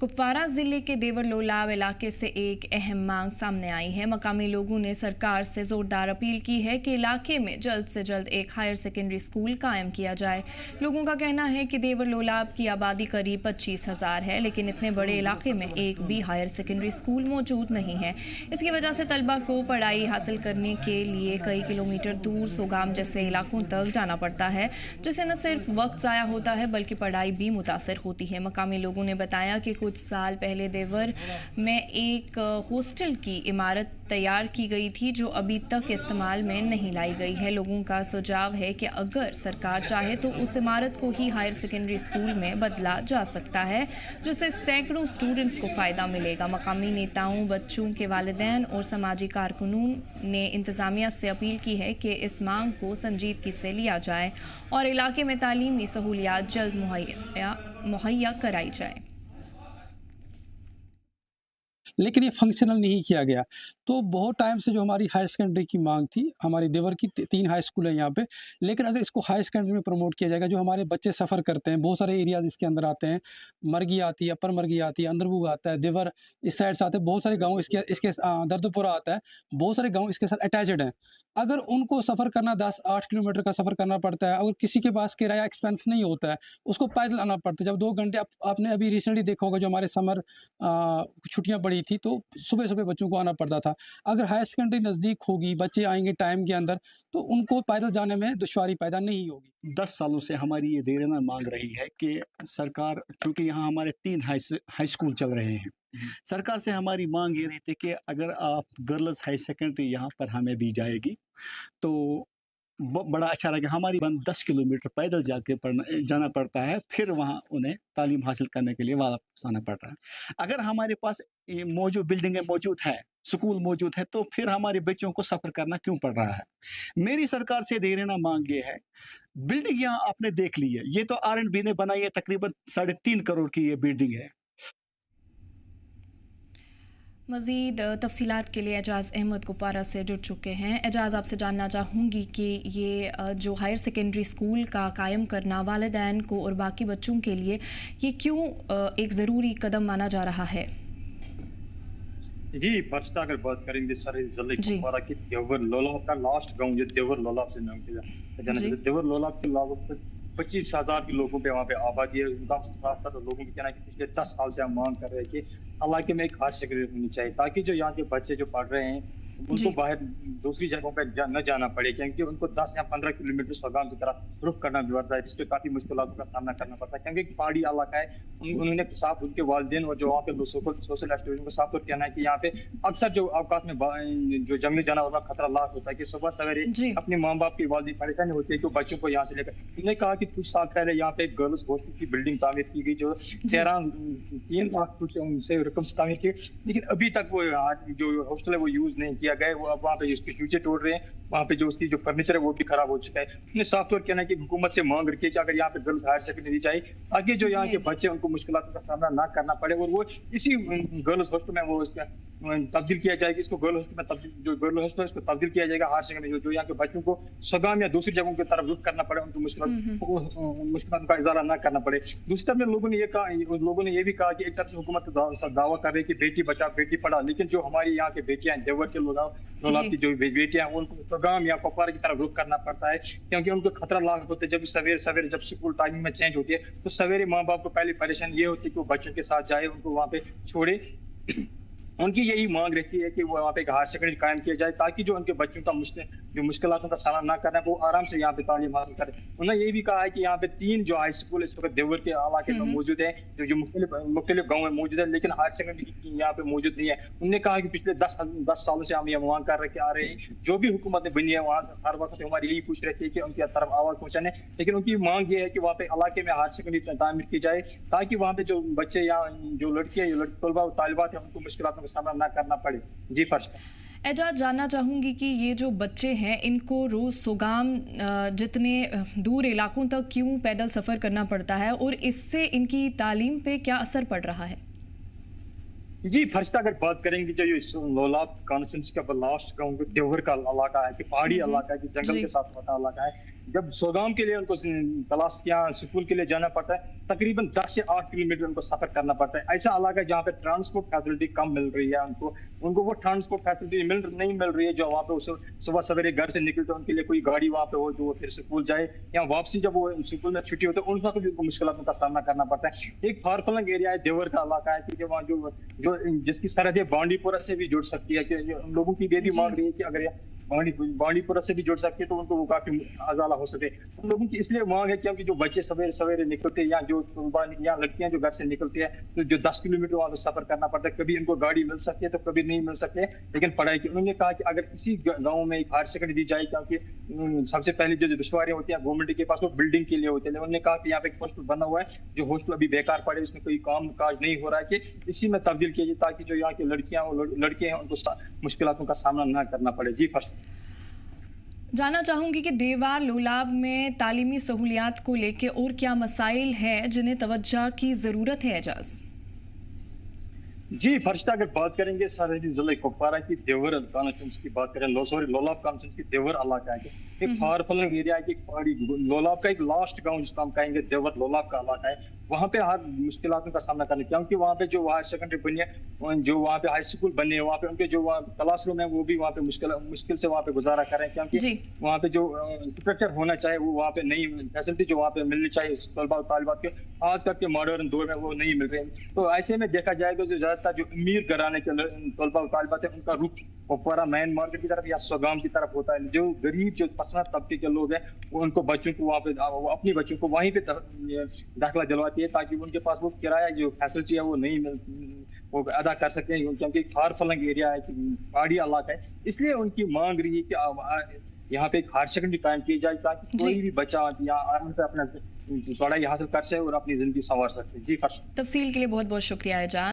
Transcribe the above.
कुपवारा जिले के देवर लोलाव इलाके से एक अहम मांग सामने आई है। मकामी लोगों ने सरकार से जोरदार अपील की है कि इलाके में जल्द से जल्द एक हायर सेकेंडरी स्कूल कायम किया जाए। लोगों का कहना है कि देवर लोलाव की आबादी करीब 25,000 है, लेकिन इतने बड़े इलाके में एक भी हायर सेकेंडरी स्कूल मौजूद नहीं है। इसकी वजह से तलबा को पढ़ाई हासिल करने के लिए कई किलोमीटर दूर सोगाम जैसे इलाकों तक जाना पड़ता है, जिससे न सिर्फ वक्त ज़ाया होता है बल्कि पढ़ाई भी मुतासर होती है। मकामी लोगों ने बताया कि कुछ साल पहले देवर में एक हॉस्टल की इमारत तैयार की गई थी, जो अभी तक इस्तेमाल में नहीं लाई गई है। लोगों का सुझाव है कि अगर सरकार चाहे तो उस इमारत को ही हायर सेकेंडरी स्कूल में बदला जा सकता है, जिससे सैकड़ों स्टूडेंट्स को फ़ायदा मिलेगा। मकामी नेताओं, बच्चों के वालिदैन और समाजी कारकुनों ने इंतज़ामिया से अपील की है कि इस मांग को संजीदगी से लिया जाए और इलाके में तालीमी सहूलियात जल्द मुहैया कराई जाए। लेकिन ये फंक्शनल नहीं किया गया। तो बहुत टाइम से जो हमारी हायर सेकेंडरी की मांग थी, हमारी देवर की 3 हाई स्कूल है यहाँ पे, लेकिन अगर इसको हायर सेकेंडरी में प्रमोट किया जाएगा, जो हमारे बच्चे सफ़र करते हैं, बहुत सारे एरियाज़ इसके अंदर आते हैं, मरगी आती है, अपर मरगी आती है, अंदरबुग आता है, देवर इस साइड से आते हैं, बहुत सारे गाँव इसके दर्दपुरा आता है, बहुत सारे गाँव इसके साथ अटैच्ड हैं। अगर उनको सफ़र करना 10-8 किलोमीटर का सफ़र करना पड़ता है, अगर किसी के पास किराया एक्सपेंस नहीं होता है, उसको पैदल आना पड़ता है। जब 2 घंटे आपने अभी रिसेंटली देखा होगा, जो हमारे समर छुट्टियाँ पड़ी थी, तो सुबह-सुबह बच्चों को आना पड़ता था। अगर हायर सेकेंडरी नज़दीक होगी, बच्चे आएँगे टाइम के अंदर, तो उनको पैदल जाने में दुश्वारी पैदा नहीं होगी। 10 सालों से हमारी ये देरना मांग रही है कि सरकार, क्योंकि यहाँ हमारे 3 हाई स्कूल चल रहे हैं, सरकार से हमारी मांग ये रही थी कि अगर आप गर्ल्स हाई सेकेंडरी यहाँ पर हमें दी जाएगी तो बड़ा अच्छा रहेगा। हमारी 10 किलोमीटर पैदल जाना पड़ता है, फिर वहाँ उन्हें तालीम हासिल करने के लिए वापस आना पड़ रहा है। अगर हमारे पास ये बिल्डिंगें मौजूद है, स्कूल मौजूद है, तो फिर हमारे बच्चों को सफ़र करना क्यों पड़ रहा है? मेरी सरकार से देरना मांग ये है, बिल्डिंग यहाँ आपने देख ली है, ये तो R&B ने बनाई है, तकरीबन 3.5 करोड़ की ये बिल्डिंग है। मज़ीद तफसीलात के लिए एजाज़ अहमद कुपवारा से जुड़ चुके हैं। एजाज़, आपसे जानना चाहूँगी कि ये जो हायर सेकेंडरी स्कूल का कायम करना वालिदैन को और बाकी बच्चों के लिए ये क्यों एक ज़रूरी कदम माना जा रहा है? जी, फर्स्ट अगर बात करेंगे सारे ज़िले कुपवारा की, देवर लोलाव का लास्ट गाँव जो देवर लोलाव से नाम किया देवर लोलाव के लागू 25,000 के लोगों पे वहाँ पे आबादी है। उनका तो लोगों की कहना है कि पिछले 10 साल से हम मांग कर रहे हैं कि इलाके में एक हायर सेकेंडरी होनी चाहिए, ताकि जो यहाँ के बच्चे जो पढ़ रहे हैं उनको बाहर दूसरी जगहों पर न जाना पड़े, क्योंकि उनको 10 या 15 किलोमीटर सोगाम की तरफ रुख करना पड़ता है, जिससे काफ़ी मुश्किलात का सामना करना पड़ता है, क्योंकि पहाड़ी इलाका है। उन्होंने साफ उनके वालिदैन और जो वहाँ पे सोशल एक्टिविटी को साफ कहना है कि यहाँ पे अक्सर जो अवकाश में जो जंगली जानवर का खतरा लाख होता है कि सुबह सवेरे अपने माँ बाप की वालिदैन परेशानी होती है कि बच्चों को यहाँ से लेकर। उन्होंने कहा कि कुछ साल पहले यहाँ पे गर्ल्स हॉस्टल की बिल्डिंग तामीर की गई, जो 3 लाख से रकम से तामीर की, लेकिन अभी तक वो जो हॉस्टल है वो यूज नहीं किया गया। वो अब वहाँ पे उसके फ्यूचर तोड़ रहे हैं, वहाँ पे जो उसकी जो फर्नीचर है वो भी खराब हो चुका है। उन्हें साफ तौर कहना है कि हुकूमत से मांग रखी है कि अगर यहाँ पे गर्ल्स हायर सेकेंडरी दी जाए, ताकि जो यहाँ के बच्चे उनको मुश्किलात का सामना ना करना पड़े, और वो इसी गर्ल्स हॉस्टल में वो तब्दील किया जाएगा। इसको गर्ल हॉस्टल में जो गर्ल हॉस्टल है उसको तब्दील किया जाएगा हायर सेकेंडरी, जो यहाँ के बच्चों को सोगाम या दूसरी जगहों की तरफ रुख करना पड़े, उनको मुश्किलात का इजारा ना करना पड़े। दूसरी तरफ लोगों ने ये भी कहा कि एक तरफ से हुकूमत दावा कर रही है कि बेटी बचाओ बेटी पढ़ाओ, लेकिन जो हमारी यहाँ के बेटियां हैं, देवर के लोलाव की जो बेटियां हैं, उनको सोगाम या कुपवारा की तरफ रुख करना पड़ता है, क्योंकि उनको खतरा लाख होता है। जब सवेरे जब स्कूल टाइमिंग में चेंज होती है, तो सवेरे माँ बाप को पहली परेशानी ये होती है कि वो बच्चों के साथ जाए, उनको वहाँ पे छोड़े। उनकी यही मांग रहती है कि वो वहाँ पे एक हायर सेकेंडरी कायम किया जाए, ताकि जो उनके बच्चों का मुश्किलातों का सामना ना करना है, वो आराम से यहाँ पे तालीम हासिल करें। उन्होंने ये भी कहा है कि यहाँ पे 3 जो हाई स्कूल इस वक्त देवर के इलाके में मौजूद है, जो मुख्तलिफ गाँव में मौजूद है, लेकिन हायर सेकेंडरी यहाँ पे मौजूद नहीं है। उन्होंने कहा कि पिछले 10 सालों से हम ये मांग कर रहे आ रहे हैं, जो भी हुकूमत ने बनी है वहाँ हर वक्त हमारी यही पूछ रहती है कि उनकी तरफ आवाज पहुँचाने, लेकिन उनकी मांग ये है कि वहाँ पे इलाके में हायर सेकेंडरी तामीर की जाए, ताकि वहाँ पे जो बच्चे या जो लड़कियाँ तलबा तालिबात है उनको मुश्किलातों का सामना ना करना पड़े। जी फर्स्ट एजाज, जानना चाहूँगी कि ये जो बच्चे हैं इनको रोज़ सोगाम जितने दूर इलाकों तक क्यों पैदल सफ़र करना पड़ता है और इससे इनकी तालीम पे क्या असर पड़ रहा है? जी फर्स्ट अगर बात करेंगे जो ये लोलाव कॉन्स्टिट्यूंसी का लास्ट गाँव देवर का इलाका है कि पहाड़ी इलाका है कि जंगल के साथ बटा इलाका है, जब सोगाम के लिए उनको क्लास या स्कूल के लिए जाना पड़ता है, तकरीबन 10 से 8 किलोमीटर उनको सफर करना पड़ता है। ऐसा इलाका है जहाँ पे ट्रांसपोर्ट फैसिलिटी कम मिल रही है उनको वो ट्रांसपोर्ट फैसिलिटी नहीं मिल रही है जो वहाँ पे सुबह सवेरे घर से निकलते उनके लिए कोई गाड़ी वहाँ पे हो जो वो फिर स्कूल जाए, या वापसी जब वो स्कूल में छुट्टी होती है उन वक्त भी मुश्किलों का सामना करना पड़ता है। एक फार फ्लंग एरिया है, देवर का इलाका है कि वहाँ जो जिसकी सरहद बांडीपुरा से भी जुड़ सकती है, कि लोगों की ये भी मांग रही है कि अगर बांडीपुरा से भी जुड़ सकती है तो उनको वो काफी आजाला हो सके। उन लोगों की इसलिए मांग है क्योंकि जो बच्चे सवेरे सवेरे निकलते हैं या जो या लड़कियां जो घर से निकलती है तो जो 10 किलोमीटर वहां से सफर करना पड़ता है, कभी इनको गाड़ी मिल सकती है तो कभी नहीं मिल सकती है। लेकिन पढ़ाई की उन्होंने कहा कि अगर किसी गाँव में एक हायर सेकेंडरी दी जाए, क्योंकि सबसे पहले जो दुश्वारियां होती है गवर्नमेंट के पास वो बिल्डिंग के लिए होती है। उन्होंने कहा कि यहाँ पे एक हॉस्टल बना हुआ है, जो हॉस्टल अभी बेकार पड़े, इसमें कोई काम काज नहीं हो रहा है, कि इसी में तब्दील किया जाए ताकि जो यहाँ की लड़कियां और लड़के हैं उनको मुश्किलों का सामना न करना पड़े। जी फर्स्ट जानना चाहूंगी कि देवर लोलाब में तालीमी सहूलियात को लेके और क्या मसाइल हैं जिन्हें तवज्जो की ज़रूरत है एजाज? जी फर्स्ट अगर बात करेंगे सरहदी जिले कुपवारा की देवर कॉन्स्टिट्यूंसी की बात करें, लोलाब कॉन्स्टिट्यूंसी की देवर इलाका है, एक फार फ्लंग एरिया है कि लोलाब का एक लास्ट गांव जिसको हम कहेंगे देवर लोलाब का इलाका है। वहाँ पे हर मुश्किलों का सामना करना, क्योंकि वहाँ पे जो हायर सेकेंडरी बनी है, जो वहाँ पे हाई स्कूल बने हैं, वहाँ पे उनके जो क्लास रूम है वो भी वहाँ पे मुश्किल से वहाँ पे गुजारा कर रहे हैं, क्योंकि वहाँ पे जो स्ट्रक्चर होना चाहिए वो वहाँ पे नहीं, फैसिलिटी जो वहाँ पे मिलनी चाहिए तलबा तालिबात के आज तक के मॉडर्न दौर में वो नहीं मिल रहे हैं। तो ऐसे में देखा जाए तो ज्यादातर जो अमीर घराने के तलबा तालिबात है उनका रुख कुपवारा मेन मार्केट की तरफ या सोगाम की तरफ होता है। जो गरीब जो पसंद तबके के लोग हैं वो उनको बच्चों को वहाँ पे अपनी बच्चों को वहीं पे दाखिला दिलवाती है ताकि उनके पास वो किराया जो फैसिलिटी है वो नहीं वो अदा कर सकते हैं, क्योंकि फार फ्लंग एरिया है, पहाड़ी इलाका है। इसलिए उनकी मांग रही है कि यहाँ पे एक हायर सेकेंडरी कायम की जाए ताकि कोई भी बच्चा यहाँ आराम से अपना पढ़ाई हासिल कर सके और अपनी जिंदगी संवार सकते। जी फर्स्ट तफसील के लिए बहुत बहुत शुक्रिया एजाज।